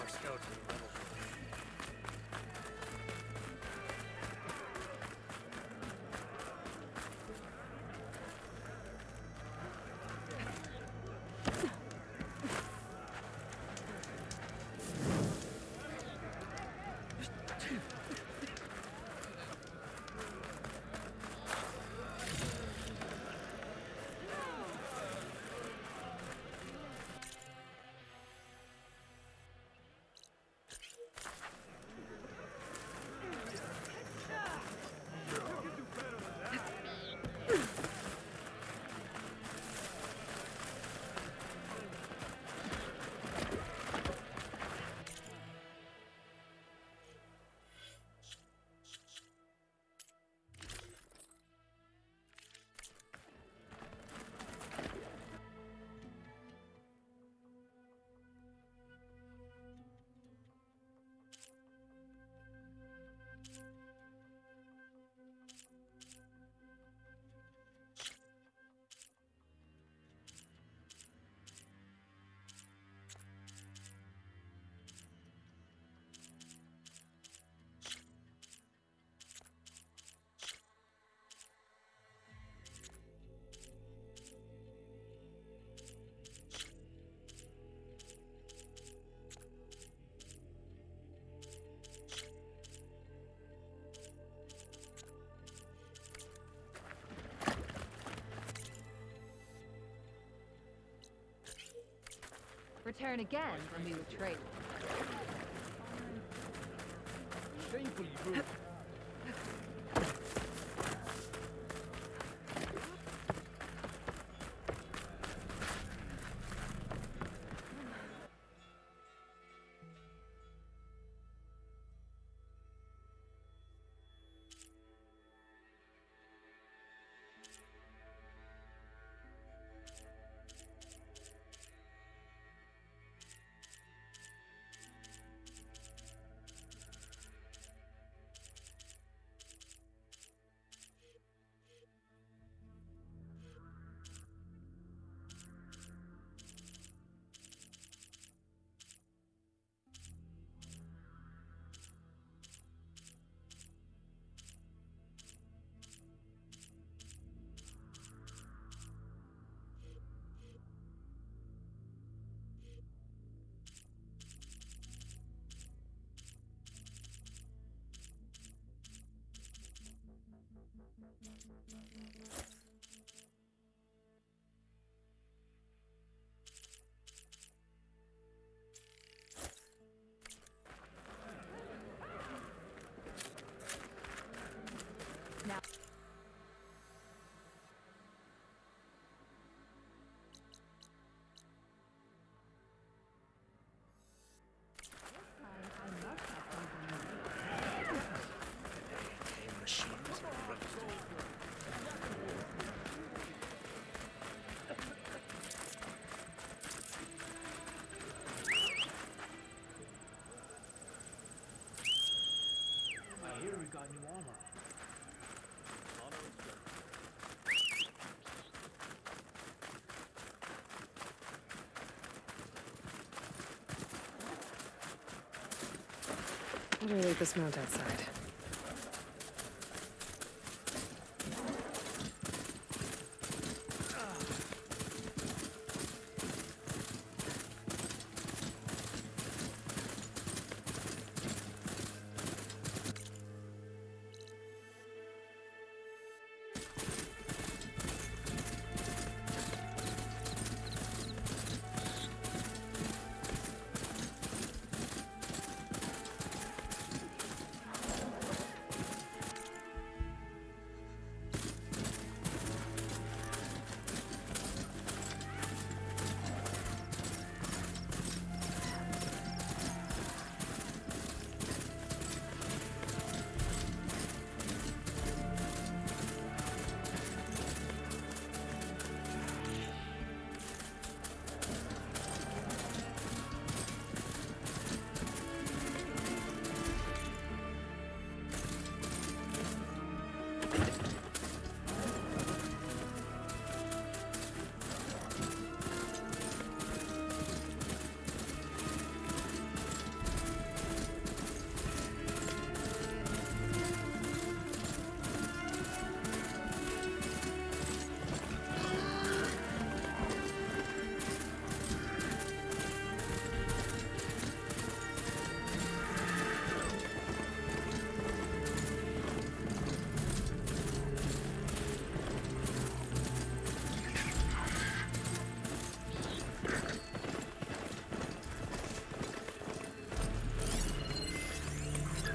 scout to the metal. Return again when we retreat. Shamefully rude. Now. I must have something. Machines are rusted. I hear we got new armor. I'm gonna leave this mount outside.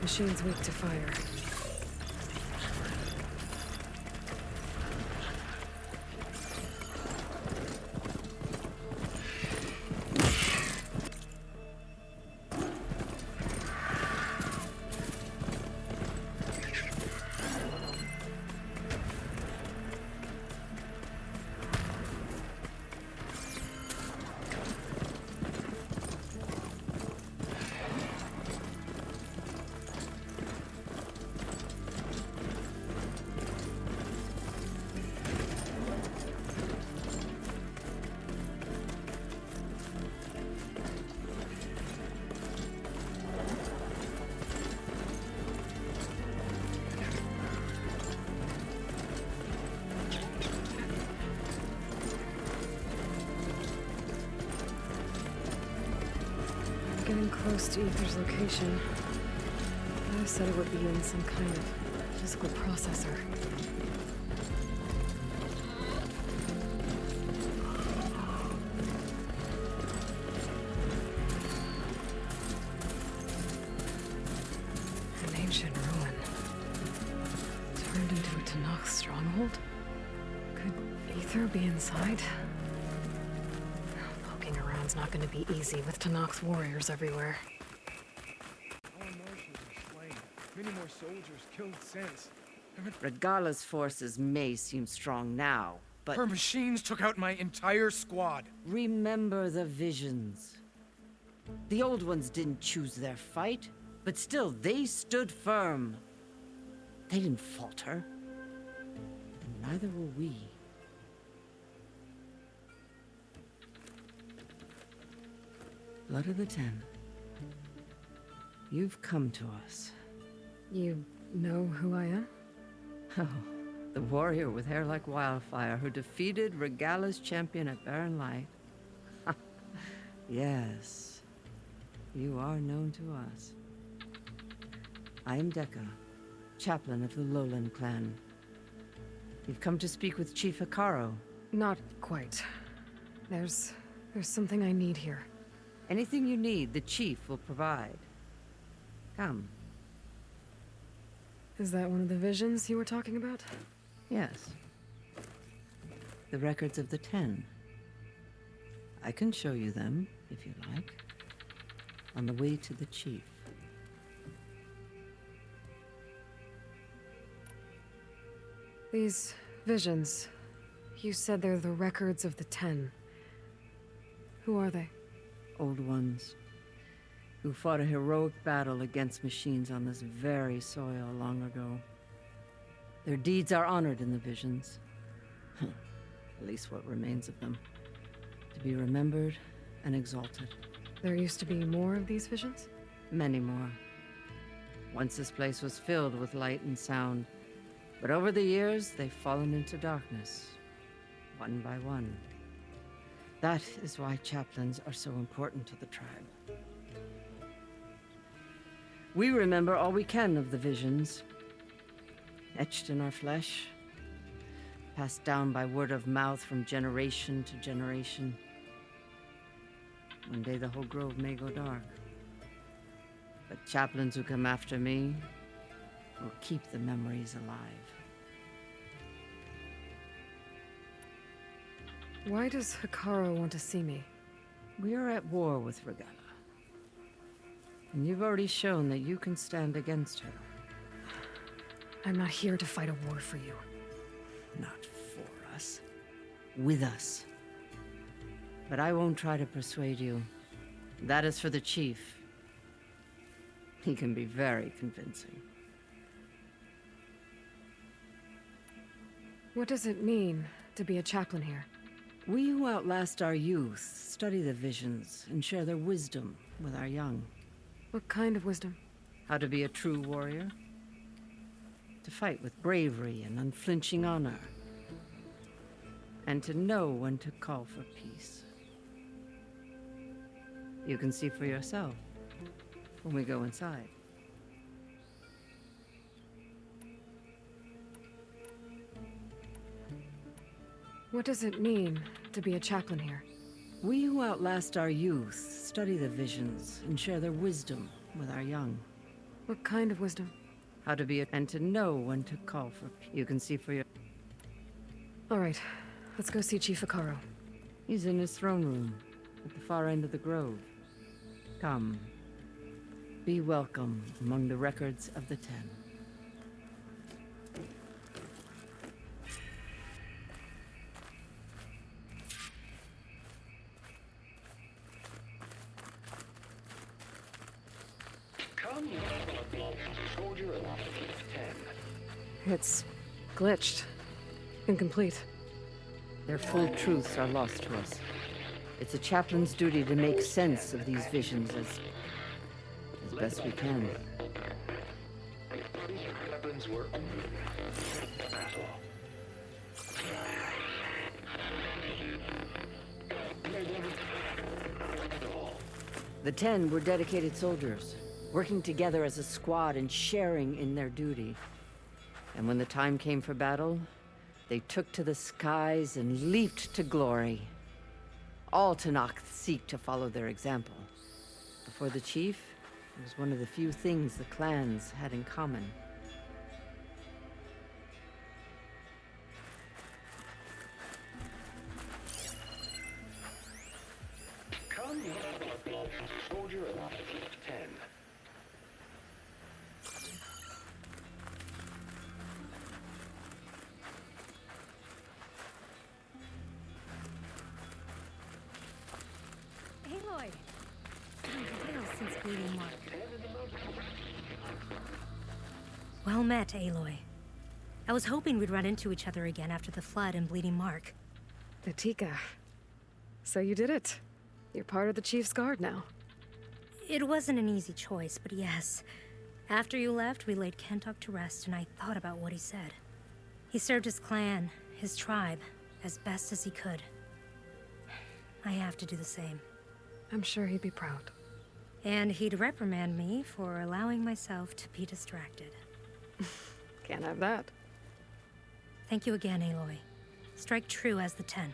Machine's weak to fire. Getting close to Ether's location. I said it would be in some kind of physical processor. An ancient ruin. Turned into a Tanakh stronghold? Could Ether be inside? Poking around's not gonna be easy with Tanakh's warriors everywhere. Our marshals are slain. Many more soldiers killed since. Regala's forces may seem strong now, but Her machines took out my entire squad. remember the visions. The old ones didn't choose their fight, but still they stood firm. They didn't falter. And neither will we. Blood of the Ten. You've come to us. You know who I am? Oh, the warrior with hair like wildfire who defeated Regala's champion at Barren Light. Yes, you are known to us. I am Deka, chaplain of the Lowland clan. You've come to speak with Chief Hekarro. Not quite. There's something I need here. Anything you need, the chief will provide. Come. Is that one of the visions you were talking about? Yes. The records of the 10. I can show you them, if you like. On the way to the chief. These visions. You said they're the records of the 10. Who are they? Old ones. Who fought a heroic battle against machines on this very soil long ago. Their deeds are honored in the visions. At least what remains of them. To be remembered and exalted. There used to be more of these visions? Many more. Once this place was filled with light and sound. But over the years, they've fallen into darkness. One by one. That is why chaplains are so important to the tribe. We remember all we can of the visions. Etched in our flesh. Passed down by word of mouth from generation to generation. One day the whole grove may go dark. But chaplains who come after me will keep the memories alive. Why does Hekarro want to see me? We are at war with Regala. And you've already shown that you can stand against her. I'm not here to fight a war for you. Not for us. With us. But I won't try to persuade you. That is for the chief. He can be very convincing. What does it mean to be a chaplain here? We who outlast our youth study the visions and share their wisdom with our young. What kind of wisdom? How to be a true warrior. To fight with bravery and unflinching honor. And to know when to call for peace. You can see for yourself when we go inside. What does it mean to be a chaplain here? We who outlast our youth study the visions and share their wisdom with our young. What kind of wisdom? How to be and to know when to call for. You can see for your. All right, let's go see Chief Hekarro. He's in his throne room, at the far end of the grove. Come. Be welcome among the records of the Ten. Come, soldier of 10. It's glitched. Incomplete. Their full truths are lost to us. It's a chaplain's duty to make sense of these visions as best we can. Weapons were battle. The Ten were dedicated soldiers, working together as a squad and sharing in their duty. And when the time came for battle, they took to the skies and leaped to glory. All Tanakh seek to follow their example. Before the chief, it was one of the few things the clans had in common. Come, soldier of 10. Aloy! While since Bleeding Mark. Well met, Aloy. I was hoping we'd run into each other again after the flood in Bleeding Mark. Atika. So you did it. You're part of the Chief's Guard now. It wasn't an easy choice, but yes. After you left, we laid Kentuck to rest, and I thought about what he said. He served his clan, his tribe, as best as he could. I have to do the same. I'm sure he'd be proud. And he'd reprimand me for allowing myself to be distracted. Can't have that. Thank you again, Aloy. Strike true as the 10.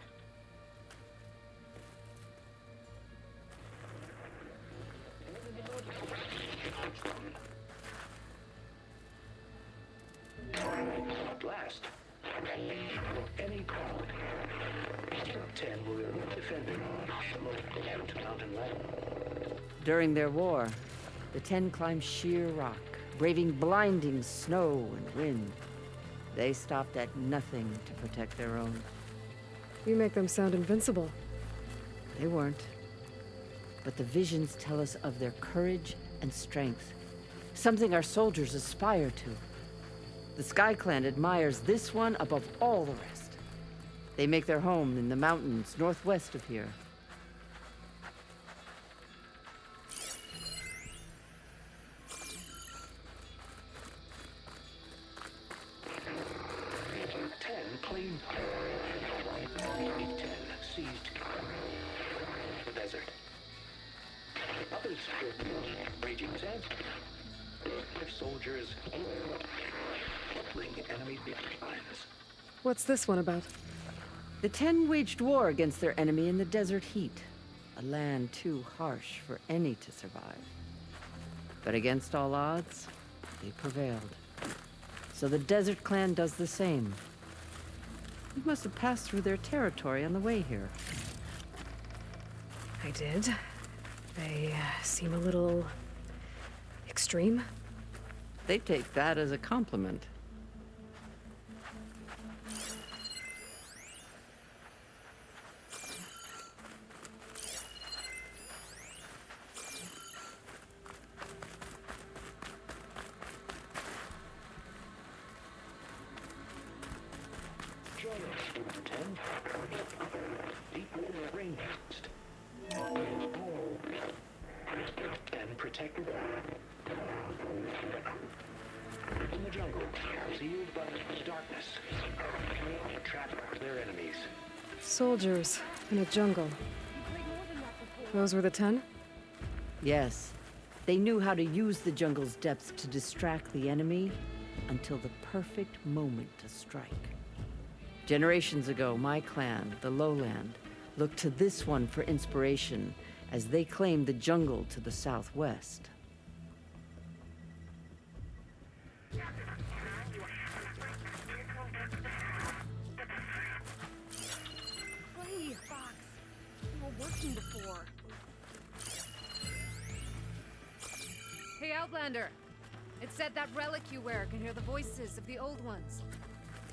At last, any call. 10 were defending the mountain land. During their war, the Ten climbed sheer rock, braving blinding snow and wind. They stopped at nothing to protect their own. You make them sound invincible. They weren't. But the visions tell us of their courage and strength, something our soldiers aspire to. The Sky Clan admires this one above all the rest. They make their home in the mountains northwest of here. Claimed 10 seized the desert. Others raging sands. Soldiers fleeing enemy lines. What's this one about? The Ten waged war against their enemy in the desert heat, a land too harsh for any to survive. But against all odds, they prevailed. So the Desert Clan does the same. You must have passed through their territory on the way here. I did. They seem a little extreme. They take that as a compliment. Join us, 10. Deep ranged. And protected. In the jungle, sealed by darkness. Trapped their enemies. Soldiers in a jungle. Those were the 10? Yes, they knew how to use the jungle's depths to distract the enemy until the perfect moment to strike. Generations ago, my clan, the Lowland, looked to this one for inspiration as they claimed the jungle to the southwest. spoken before. Hey, Outlander. It said that relic you wear can hear the voices of the old ones.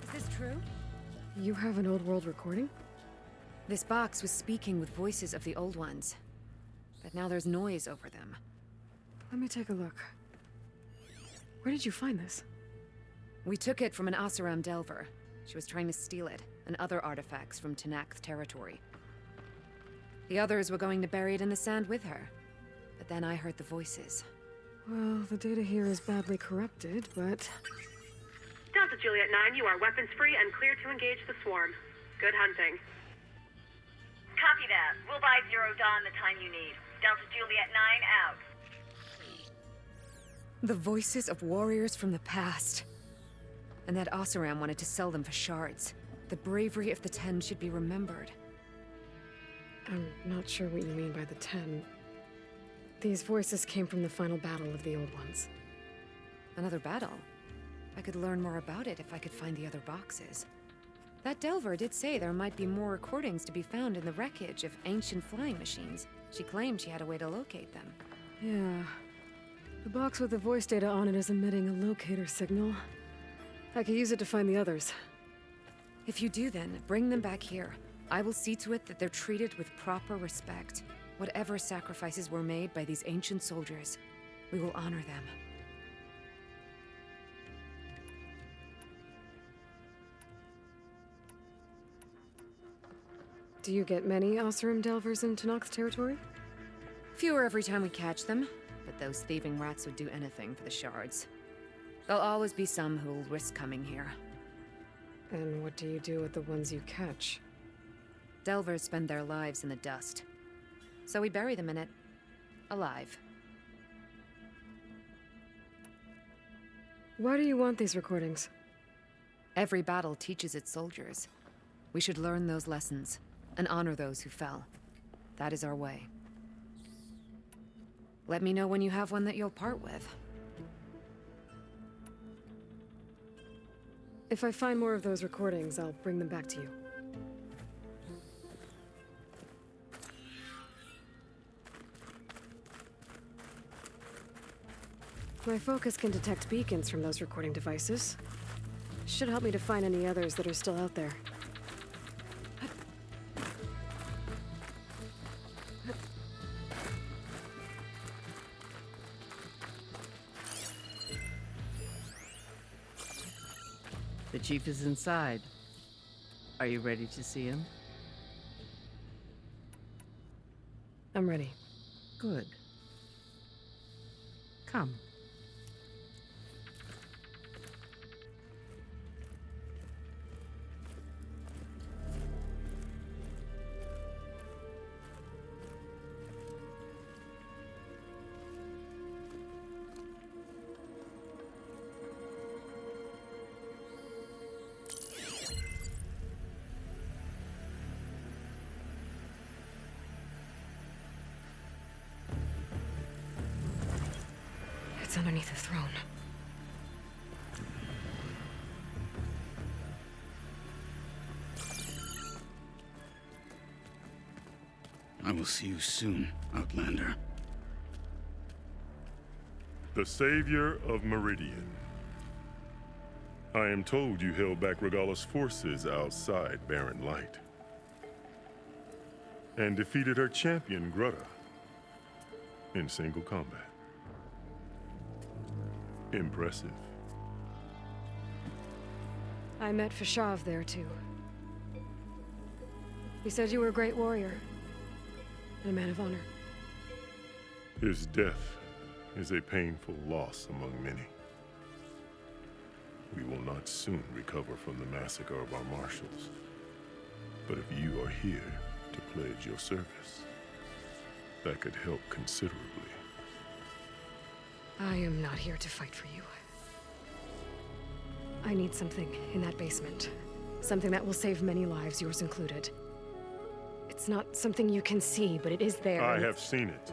Is this true? You have an old world recording? This box was speaking with voices of the old ones. But now there's noise over them. Let me take a look. Where did you find this? We took it from an Oseram Delver. She was trying to steal it, and other artifacts from Tenakth territory. The others were going to bury it in the sand with her. But then I heard the voices. Well, the data here is badly corrupted, but... Delta Juliet 9, you are weapons-free and clear to engage the swarm. Good hunting. Copy that. We'll buy Zero Dawn the time you need. Delta Juliet 9 out. The voices of warriors from the past. And that Oseram wanted to sell them for shards. The bravery of the Ten should be remembered. I'm not sure what you mean by the Ten. These voices came from the final battle of the Old Ones. Another battle? I could learn more about it if I could find the other boxes. That Delver did say there might be more recordings to be found in the wreckage of ancient flying machines. She claimed she had a way to locate them. Yeah. The box with the voice data on it is emitting a locator signal. I could use it to find the others. If you do then, bring them back here. I will see to it that they're treated with proper respect. Whatever sacrifices were made by these ancient soldiers, we will honor them. Do you get many Oseram Delvers in Tenakth territory? Fewer every time we catch them, but those thieving rats would do anything for the shards. There'll always be some who'll risk coming here. And what do you do with the ones you catch? Delvers spend their lives in the dust. So we bury them in it, alive. Why do you want these recordings? Every battle teaches its soldiers. We should learn those lessons, and honor those who fell. That is our way. Let me know when you have one that you'll part with. If I find more of those recordings, I'll bring them back to you. My focus can detect beacons from those recording devices. Should help me to find any others that are still out there. The chief is inside. Are you ready to see him? I'm ready. Good. Come. It's underneath the throne. I will see you soon, Outlander. The Savior of Meridian. I am told you held back Regalla's forces outside Barren Light. And defeated her champion, Grutta, in single combat. Impressive. I met Fashav there, too. He said you were a great warrior. And a man of honor. His death is a painful loss among many. We will not soon recover from the massacre of our marshals. But if you are here to pledge your service, that could help considerably. I am not here to fight for you. I need something in that basement. Something that will save many lives, yours included. It's not something you can see, but it is there. I have seen it.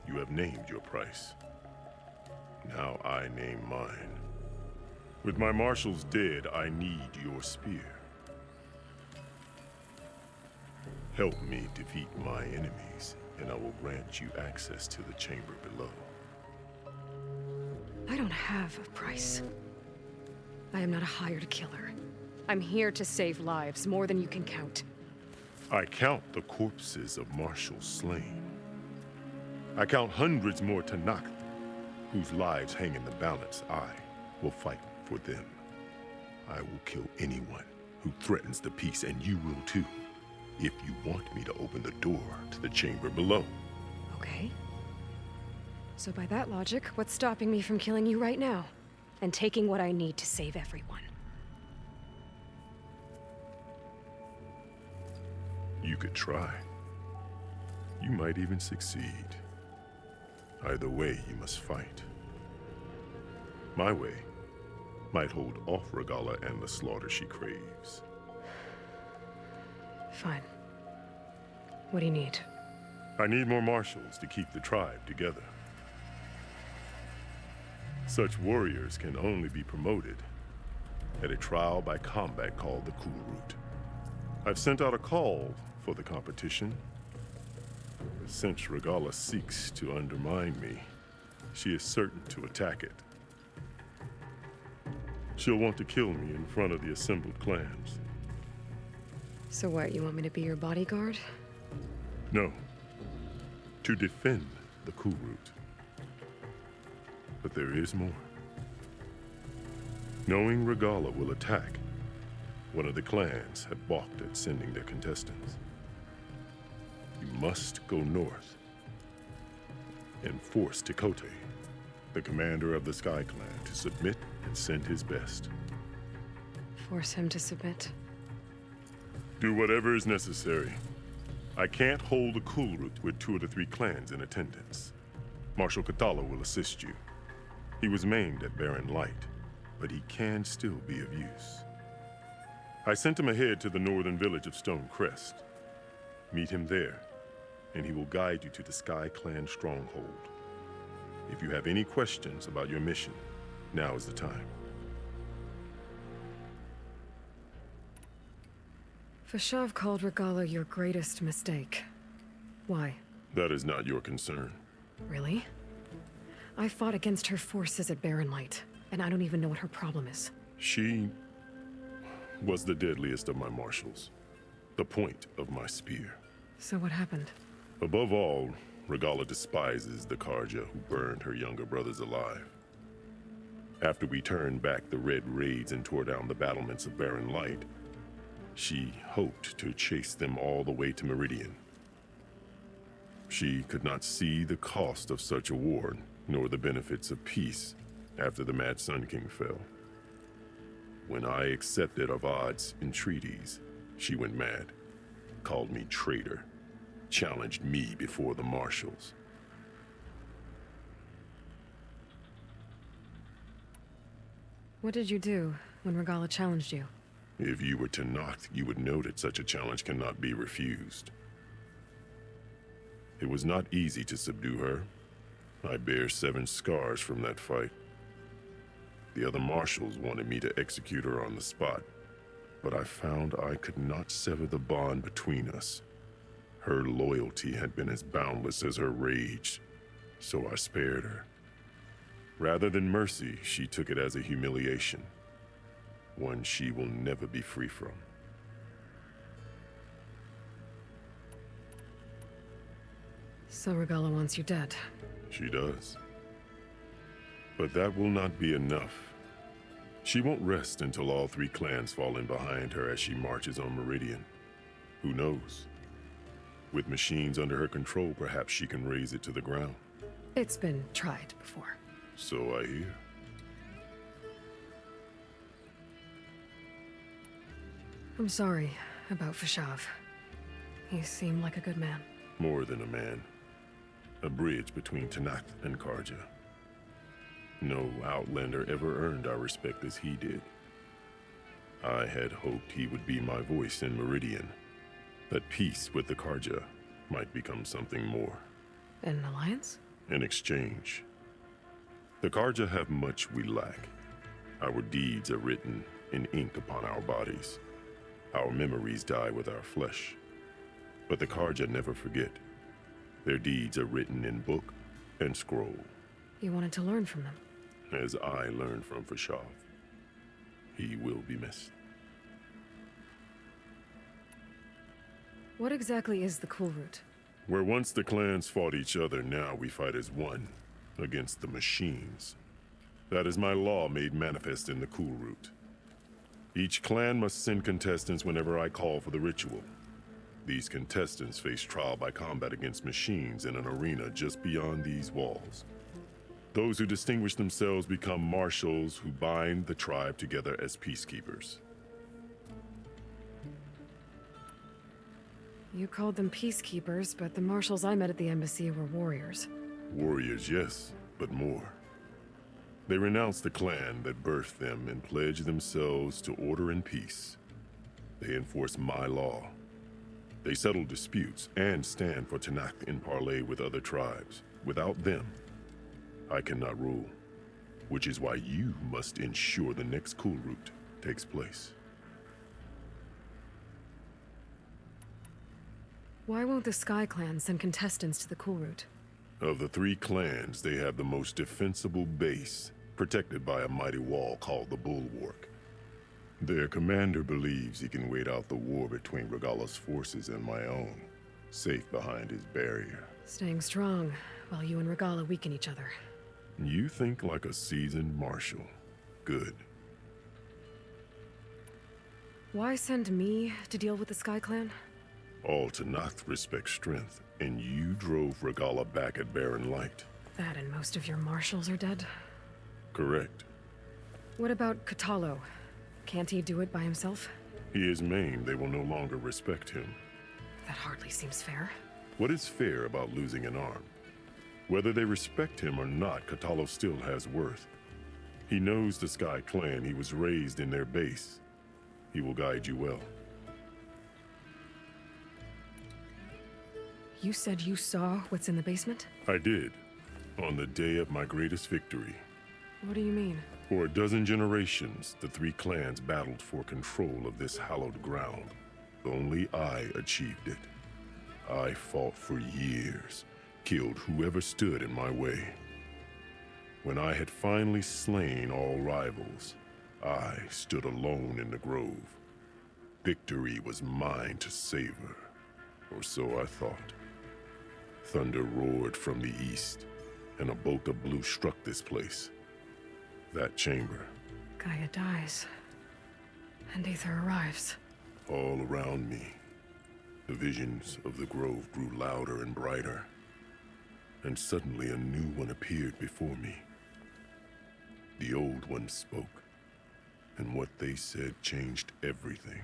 You have named your price. Now I name mine. With my marshals dead, I need your spear. Help me defeat my enemies, and I will grant you access to the chamber below. I don't have a price. I am not a hired killer. I'm here to save lives, more than you can count. I count the corpses of marshals slain. I count hundreds more Tanakh, whose lives hang in the balance. I will fight for them. I will kill anyone who threatens the peace, and you will too, if you want me to open the door to the chamber below. Okay. So by that logic, what's stopping me from killing you right now? And taking what I need to save everyone? You could try. You might even succeed. Either way, you must fight. My way might hold off Regalla and the slaughter she craves. Fine. What do you need? I need more marshals to keep the tribe together. Such warriors can only be promoted at a trial by combat called the Cool Route. I've sent out a call for the competition. Since Regalla seeks to undermine me, she is certain to attack it. She'll want to kill me in front of the assembled clans. So what, you want me to be your bodyguard? No. To defend the Cool Route. But there is more. Knowing Regalla will attack, one of the clans had balked at sending their contestants. You must go north and force Tekote, the commander of the Sky Clan, to submit and send his best. Force him to submit? Do whatever is necessary. I can't hold the Cool Route with 2 of the 3 clans in attendance. Marshal Kathala will assist you. He was maimed at Barren Light, but he can still be of use. I sent him ahead to the northern village of Stone Crest. Meet him there, and he will guide you to the Sky Clan stronghold. If you have any questions about your mission, now is the time. Fashav called Regalla your greatest mistake. Why? That is not your concern. Really? I fought against her forces at Barren Light, and I don't even know what her problem is. She was the deadliest of my marshals, the point of my spear. So what happened? Above all, Regalla despises the Karja who burned her younger brothers alive. After we turned back the Red Raids and tore down the battlements of Barren Light, she hoped to chase them all the way to Meridian. She could not see the cost of such a war, nor the benefits of peace after the Mad Sun King fell. When I accepted Avad's entreaties, she went mad, called me traitor, challenged me before the marshals. What did you do when Regalla challenged you? If you were Tanakh, you would know that such a challenge cannot be refused. It was not easy to subdue her. I bear 7 scars from that fight. The other marshals wanted me to execute her on the spot, but I found I could not sever the bond between us. Her loyalty had been as boundless as her rage, so I spared her. Rather than mercy, she took it as a humiliation, one she will never be free from. So Regalla wants you dead. She does. But that will not be enough. She won't rest until all 3 clans fall in behind her as she marches on Meridian. Who knows? With machines under her control, perhaps she can raise it to the ground. It's been tried before. So I hear. I'm sorry about Fashav. He seemed like a good man. More than a man. A bridge between Tanakh and Karja. No Outlander ever earned our respect as he did. I had hoped he would be my voice in Meridian, that peace with the Karja might become something more. An alliance? In exchange. The Karja have much we lack. Our deeds are written in ink upon our bodies. Our memories die with our flesh. But the Karja never forget. Their deeds are written in book and scroll. You wanted to learn from them. As I learned from Fashav. He will be missed. What exactly is the Cool Root? Where once the clans fought each other, now we fight as one, against the machines. That is my law made manifest in the Cool Root. Each clan must send contestants whenever I call for the ritual. These contestants face trial by combat against machines in an arena just beyond these walls. Those who distinguish themselves become marshals who bind the tribe together as peacekeepers. You called them peacekeepers, but the marshals I met at the embassy were warriors. Warriors, yes, but more. They renounce the clan that birthed them and pledge themselves to order and peace. They enforce my law. They settle disputes and stand for Tanakh in parley with other tribes. Without them, I cannot rule, which is why you must ensure the next Cool Root takes place. Why won't the Sky Clan send contestants to the Cool Root? Of the 3 clans, they have the most defensible base, protected by a mighty wall called the Bulwark. Their commander believes he can wait out the war between Regala's forces and my own, safe behind his barrier. Staying strong, while you and Regala weaken each other. You think like a seasoned marshal. Good. Why send me to deal with the Sky Clan? All Tanakh respect strength, and you drove Regala back at Barren Light. That and most of your marshals are dead? Correct. What about Katalo? Can't he do it by himself? He is maimed. They will no longer respect him. That hardly seems fair. What is fair about losing an arm? Whether they respect him or not, Katalo still has worth. He knows the Sky Clan. He was raised in their base. He will guide you well. You said you saw what's in the basement? I did, on the day of my greatest victory. What do you mean? For a dozen generations, the 3 clans battled for control of this hallowed ground. Only I achieved it. I fought for years, killed whoever stood in my way. When I had finally slain all rivals, I stood alone in the grove. Victory was mine to savor, or so I thought. Thunder roared from the east, and a bolt of blue struck this place. That chamber. Gaia dies, and Aether arrives. All around me, the visions of the grove grew louder and brighter, and suddenly a new one appeared before me. The old one spoke, and what they said changed everything.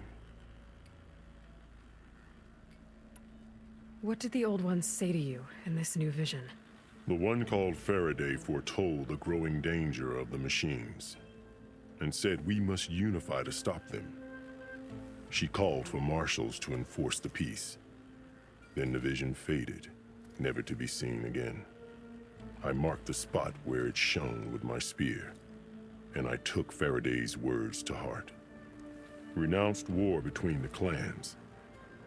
What did the old ones say to you in this new vision? The one called Faraday foretold the growing danger of the machines, and said we must unify to stop them. She called for marshals to enforce the peace. Then the vision faded, never to be seen again. I marked the spot where it shone with my spear, and I took Faraday's words to heart. Renounced war between the clans,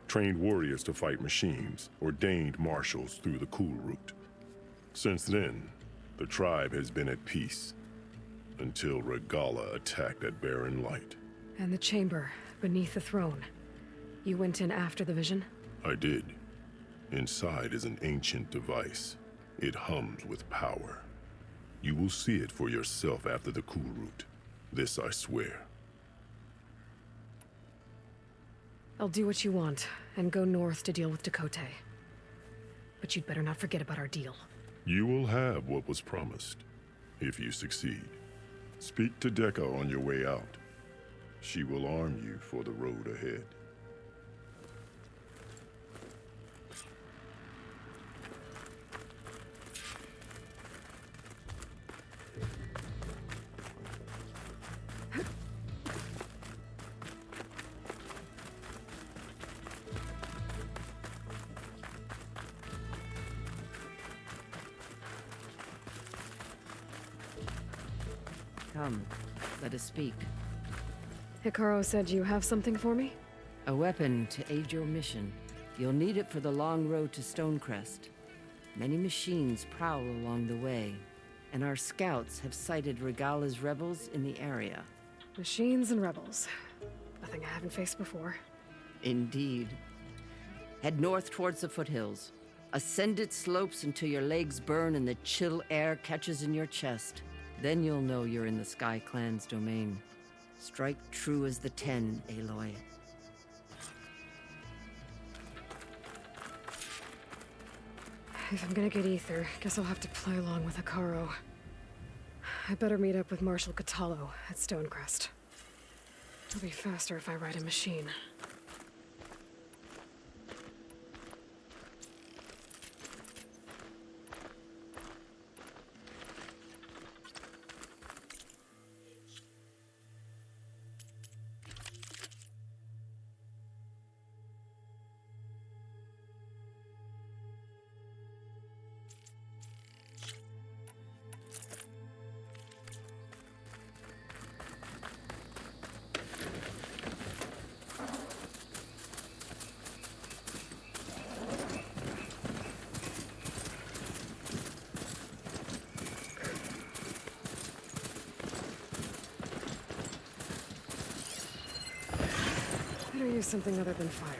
trained warriors to fight machines, ordained marshals through the Cool Root. Since then, the tribe has been at peace, until Regala attacked at Barren Light. And the chamber, beneath the throne. You went in after the vision? I did. Inside is an ancient device. It hums with power. You will see it for yourself after the Cool Root. This I swear. I'll do what you want, and go north to deal with Dakota. But you'd better not forget about our deal. You will have what was promised, if you succeed. Speak to Dekka on your way out. She will arm you for the road ahead. Come, let us speak. Hekarro said you have something for me? A weapon to aid your mission. You'll need it for the long road to Stonecrest. Many machines prowl along the way, and our scouts have sighted Regala's rebels in the area. Machines and rebels. Nothing I haven't faced before. Indeed. Head north towards the foothills. Ascend its slopes until your legs burn and the chill air catches in your chest. Then you'll know you're in the Sky Clan's domain. Strike true as the 10, Aloy. If I'm gonna get ether, guess I'll have to play along with Hekarro. I better meet up with Marshal Catallo at Stonecrest. It'll be faster if I ride a machine. Better use something other than fire.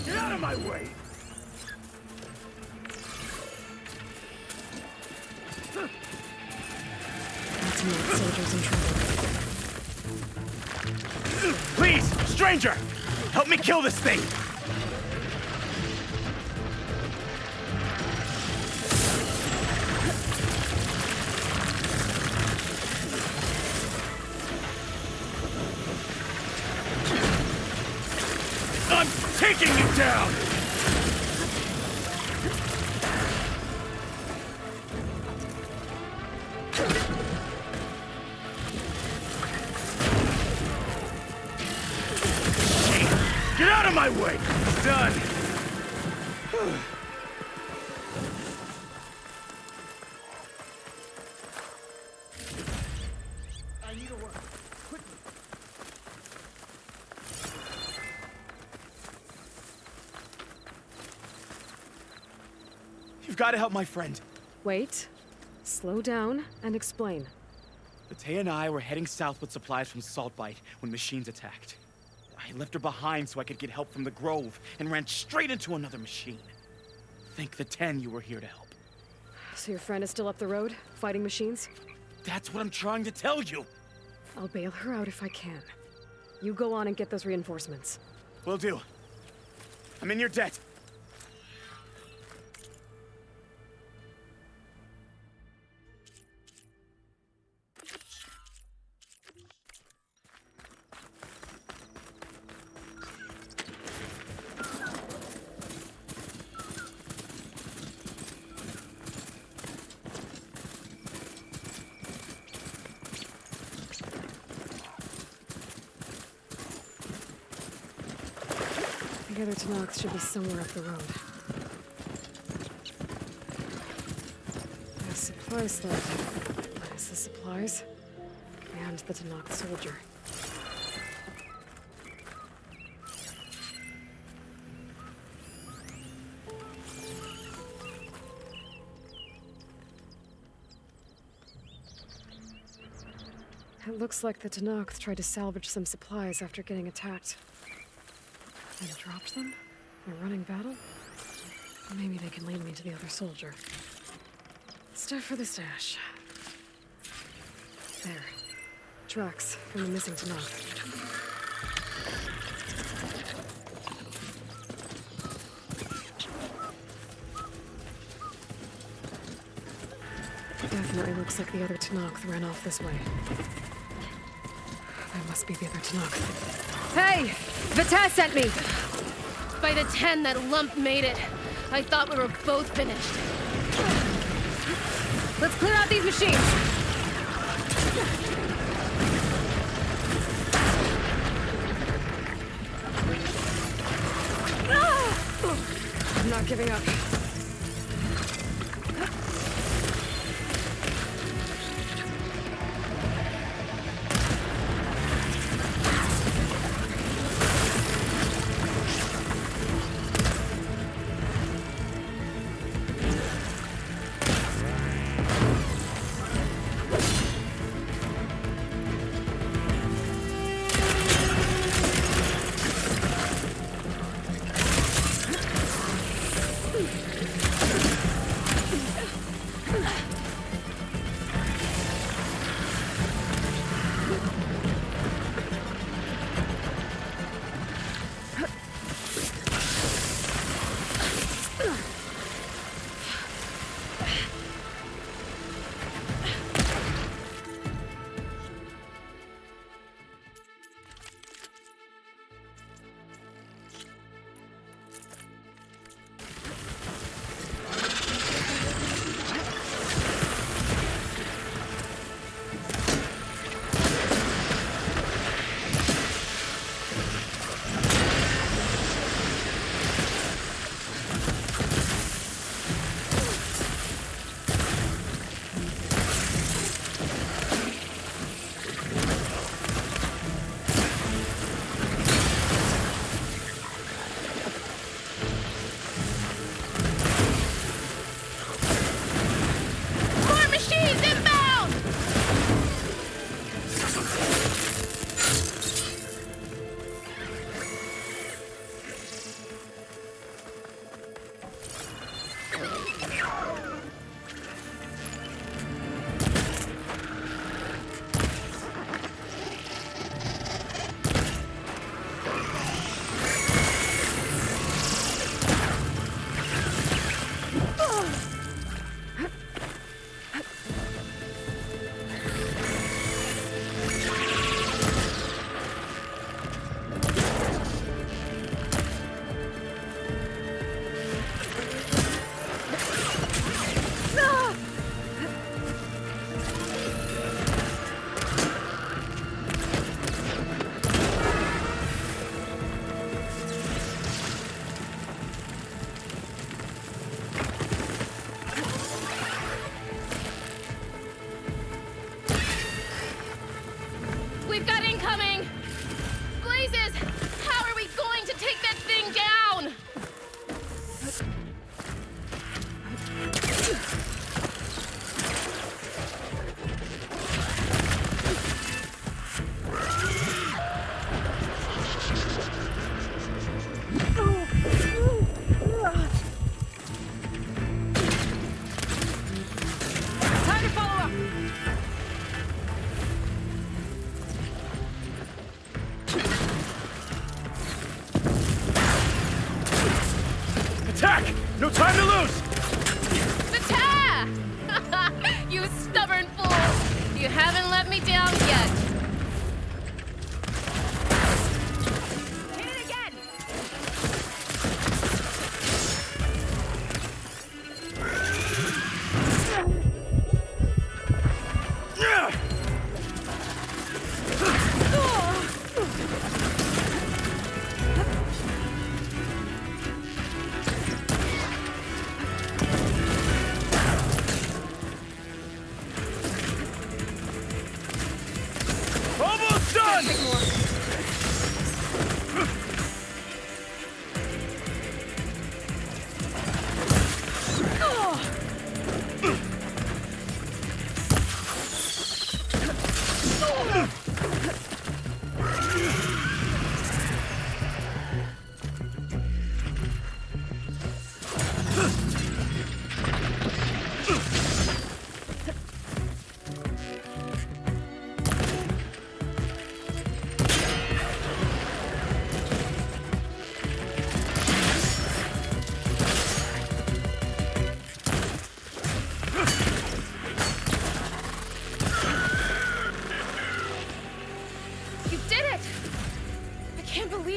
Get out of my way! Soldiers in trouble. Please, stranger! Help me kill this thing! I'm taking you down! Get out of my way! Done! I need to work. Quickly. You've got to help my friend. Wait. Slow down and explain. Battea and I were heading south with supplies from Saltbite when machines attacked. I left her behind so I could get help from the Grove and ran straight into another machine. Thank the 10 you were here to help. So your friend is still up the road, fighting machines? That's what I'm trying to tell you. I'll bail her out if I can. You go on and get those reinforcements. Will do. I'm in your debt. The other Tanox should be somewhere up the road. There's supplies left. There's the supplies. And the Tanox soldier. It looks like the Tanox tried to salvage some supplies after getting attacked. And dropped them? In a running battle? Maybe they can lead me to the other soldier. Stuff for the stash. There. Tracks from the missing Tanakh. Definitely looks like the other Tanakh ran off this way. That must be the other Tanakh. Hey! Vita sent me! By the 10, that lump made it. I thought we were both finished. Let's clear out these machines! I'm not giving up. We've got incoming! Blazes! How are we going to take that thing down? Time to follow up! Attack! No time to lose! Vita! You stubborn fool! You haven't let me down yet. Hit it again! Almost done!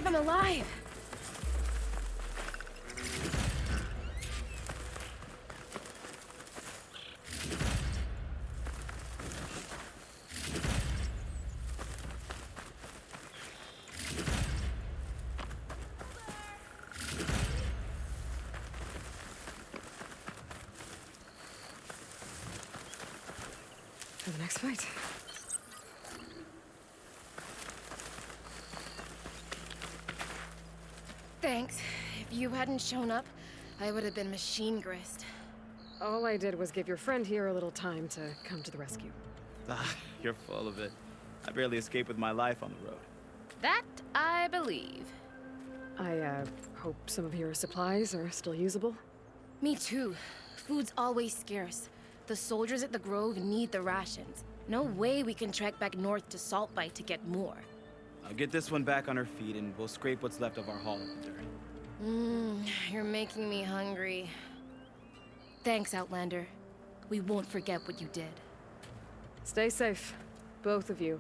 I'm alive! For the next fight. Thanks. If you hadn't shown up, I would have been machine grist. All I did was give your friend here a little time to come to the rescue. Ah, you're full of it. I barely escaped with my life on the road. That I believe. I, hope some of your supplies are still usable. Me too. Food's always scarce. The soldiers at the Grove need the rations. No way we can trek back north to Saltbite to get more. I'll get this one back on her feet and we'll scrape what's left of our haul up the dirt. You're making me hungry. Thanks, Outlander. We won't forget what you did. Stay safe, both of you.